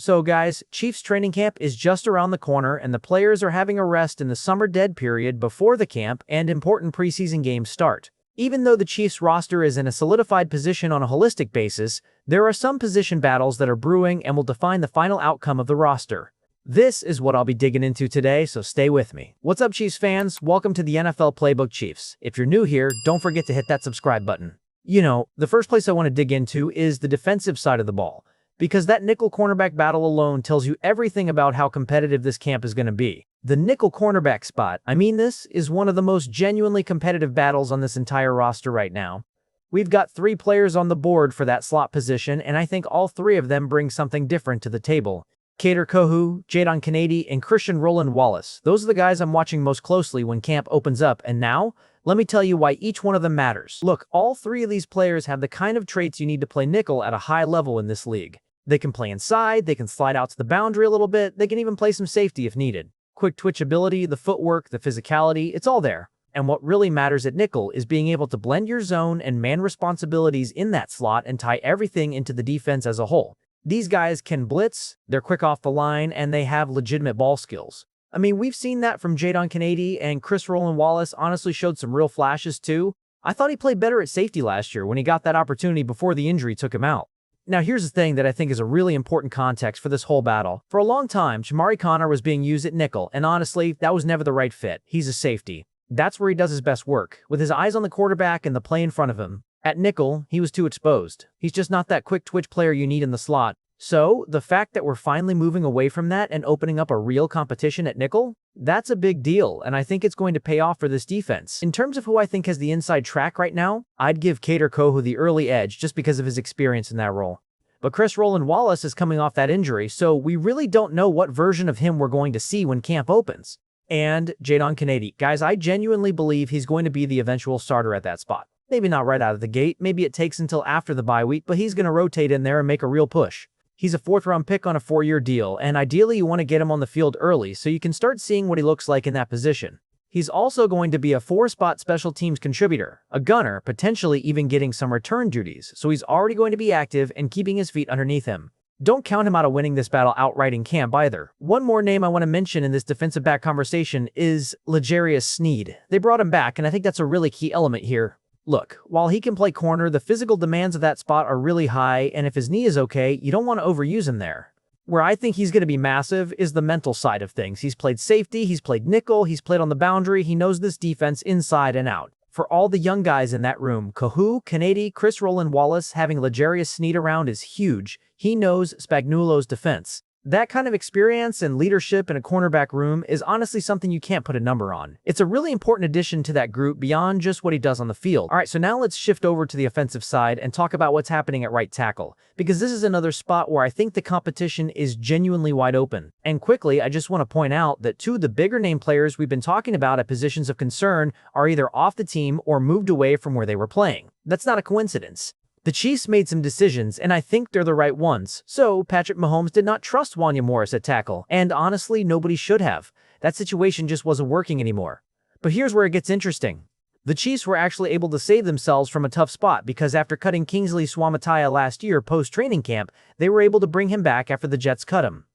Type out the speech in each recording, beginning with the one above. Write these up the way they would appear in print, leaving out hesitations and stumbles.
So guys, Chiefs training camp is just around the corner and the players are having a rest in the summer dead period before the camp and important preseason games start. Even though the Chiefs roster is in a solidified position on a holistic basis, there are some position battles that are brewing and will define the final outcome of the roster. This is what I'll be digging into today, so stay with me. What's up, Chiefs fans? Welcome to the NFL Playbook Chiefs. If you're new here, don't forget to hit that subscribe button. The first place I want to dig into is the defensive side of the ball, because that nickel cornerback battle alone tells you everything about how competitive this camp is going to be. The nickel cornerback spot, this is one of the most genuinely competitive battles on this entire roster right now. We've got 3 players on the board for that slot position, and I think all 3 of them bring something different to the table. Kader Kohou, Jadon Kennedy, and Christian Roland-Wallace. Those are the guys I'm watching most closely when camp opens up, and now, let me tell you why each one of them matters. Look, all 3 of these players have the kind of traits you need to play nickel at a high level in this league. They can play inside, they can slide out to the boundary a little bit, they can even play some safety if needed. Quick twitch ability, the footwork, the physicality, it's all there. And what really matters at nickel is being able to blend your zone and man responsibilities in that slot and tie everything into the defense as a whole. These guys can blitz, they're quick off the line, and they have legitimate ball skills. We've seen that from Jadon Kennedy, and Chris Roland-Wallace honestly showed some real flashes too. I thought he played better at safety last year when he got that opportunity before the injury took him out. Now here's the thing that I think is a really important context for this whole battle. For a long time, Shamari Connor was being used at nickel, and honestly, that was never the right fit. He's a safety. That's where he does his best work, with his eyes on the quarterback and the play in front of him. At nickel, he was too exposed. He's just not that quick twitch player you need in the slot. So, the fact that we're finally moving away from that and opening up a real competition at nickel, that's a big deal, and I think it's going to pay off for this defense. In terms of who I think has the inside track right now, I'd give Kader Kohou the early edge just because of his experience in that role. But Chris Roland-Wallace is coming off that injury, so we really don't know what version of him we're going to see when camp opens. And Jadon Kennedy. Guys, I genuinely believe he's going to be the eventual starter at that spot. Maybe not right out of the gate, maybe it takes until after the bye week, but he's going to rotate in there and make a real push. He's a 4th-round pick on a 4-year deal, and ideally you want to get him on the field early so you can start seeing what he looks like in that position. He's also going to be a 4-spot special teams contributor, a gunner, potentially even getting some return duties, so he's already going to be active and keeping his feet underneath him. Don't count him out of winning this battle outright in camp either. One more name I want to mention in this defensive back conversation is Sneed. They brought him back, and I think that's a really key element here. Look, while he can play corner, the physical demands of that spot are really high, and if his knee is okay, you don't want to overuse him there. Where I think he's going to be massive is the mental side of things. He's played safety, he's played nickel, he's played on the boundary, he knows this defense inside and out. For all the young guys in that room, Kohou, Kennedy, Chris Roland-Wallace, having Sneed around is huge. He knows Spagnuolo's defense. That kind of experience and leadership in a cornerback room is honestly something you can't put a number on. It's a really important addition to that group beyond just what he does on the field. Alright, so now let's shift over to the offensive side and talk about what's happening at right tackle, because this is another spot where I think the competition is genuinely wide open. And quickly, I just want to point out that 2 of the bigger name players we've been talking about at positions of concern are either off the team or moved away from where they were playing. That's not a coincidence. The Chiefs made some decisions, and I think they're the right ones. So, Patrick Mahomes did not trust Wanya Morris at tackle, and honestly, nobody should have. That situation just wasn't working anymore. But here's where it gets interesting. The Chiefs were actually able to save themselves from a tough spot because after cutting Kingsley Suamataia last year post-training camp, they were able to bring him back after the Jets cut him.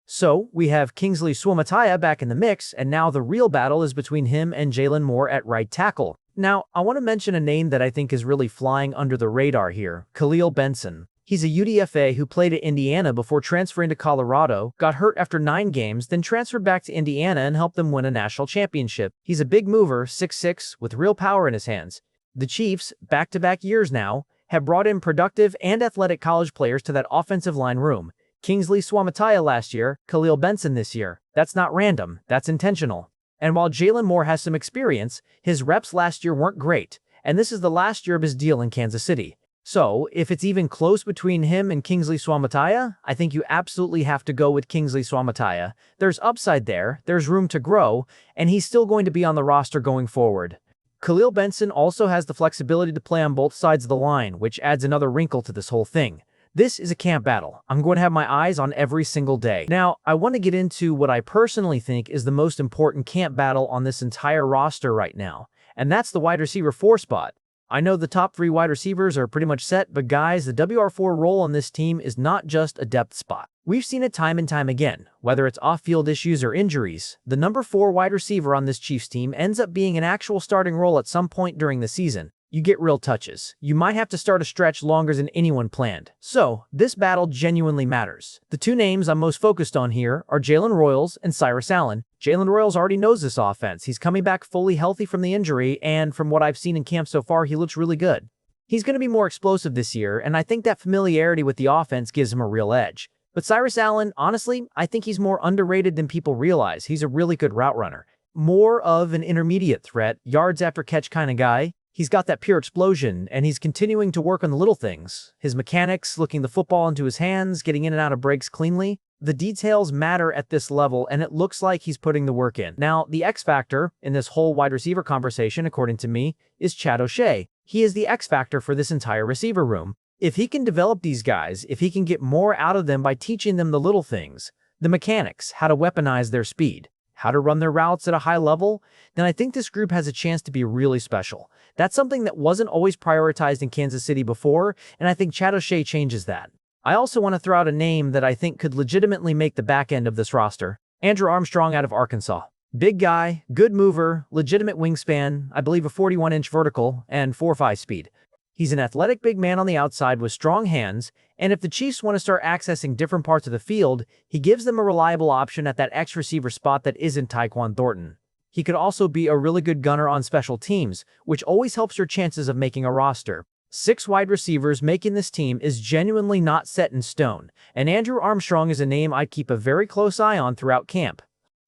So, we have Kingsley Suamataia back in the mix, and now the real battle is between him and Jalen Moore at right tackle. Now, I want to mention a name that I think is really flying under the radar here, Khalil Benson. He's a UDFA who played at Indiana before transferring to Colorado, got hurt after 9 games, then transferred back to Indiana and helped them win a national championship. He's a big mover, 6'6", with real power in his hands. The Chiefs, back-to-back years now, have brought in productive and athletic college players to that offensive line room. Kingsley Suamataia last year, Khalil Benson this year. That's not random, that's intentional. And while Jalen Moore has some experience, his reps last year weren't great, and this is the last year of his deal in Kansas City. So, if it's even close between him and Kingsley Suamataia, I think you absolutely have to go with Kingsley Suamataia. There's upside there, there's room to grow, and he's still going to be on the roster going forward. Khalil Benson also has the flexibility to play on both sides of the line, which adds another wrinkle to this whole thing. This is a camp battle. I'm going to have my eyes on every single day. Now, I want to get into what I personally think is the most important camp battle on this entire roster right now, and that's the wide receiver 4 spot. I know the top 3 wide receivers are pretty much set, but guys, the WR4 role on this team is not just a depth spot. We've seen it time and time again. Whether it's off-field issues or injuries, the number 4 wide receiver on this Chiefs team ends up being an actual starting role at some point during the season. You get real touches. You might have to start a stretch longer than anyone planned. So, this battle genuinely matters. The 2 names I'm most focused on here are Jalen Royals and Cyrus Allen. Jalen Royals already knows this offense. He's coming back fully healthy from the injury, and from what I've seen in camp so far, he looks really good. He's going to be more explosive this year, and I think that familiarity with the offense gives him a real edge. But Cyrus Allen, honestly, I think he's more underrated than people realize. He's a really good route runner. More of an intermediate threat, yards after catch kind of guy. He's got that pure explosion, and he's continuing to work on the little things. His mechanics, looking the football into his hands, getting in and out of breaks cleanly. The details matter at this level, and it looks like he's putting the work in. Now, the X factor in this whole wide receiver conversation, according to me, is Chad O'Shea. He is the X factor for this entire receiver room. If he can develop these guys, if he can get more out of them by teaching them the little things, the mechanics, how to weaponize their speed, how to run their routes at a high level, then I think this group has a chance to be really special. That's something that wasn't always prioritized in Kansas City before, and I think Chad O'Shea changes that. I also want to throw out a name that I think could legitimately make the back end of this roster. Andrew Armstrong out of Arkansas. Big guy, good mover, legitimate wingspan, I believe a 41-inch vertical, and 4.5 speed. He's an athletic big man on the outside with strong hands, and if the Chiefs want to start accessing different parts of the field, he gives them a reliable option at that X receiver spot that isn't Tyquan Thornton. He could also be a really good gunner on special teams, which always helps your chances of making a roster. 6 wide receivers making this team is genuinely not set in stone, and Andrew Armstrong is a name I'd keep a very close eye on throughout camp.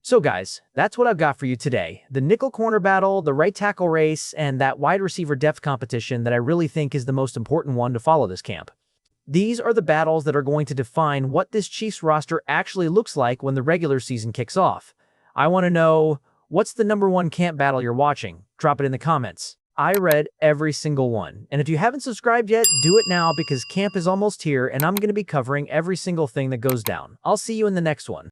So guys, that's what I've got for you today. The nickel corner battle, the right tackle race, and that wide receiver depth competition that I really think is the most important one to follow this camp. These are the battles that are going to define what this Chiefs roster actually looks like when the regular season kicks off. I want to know, what's the number 1 camp battle you're watching? Drop it in the comments. I read every single one, and if you haven't subscribed yet, do it now because camp is almost here and I'm going to be covering every single thing that goes down. I'll see you in the next one.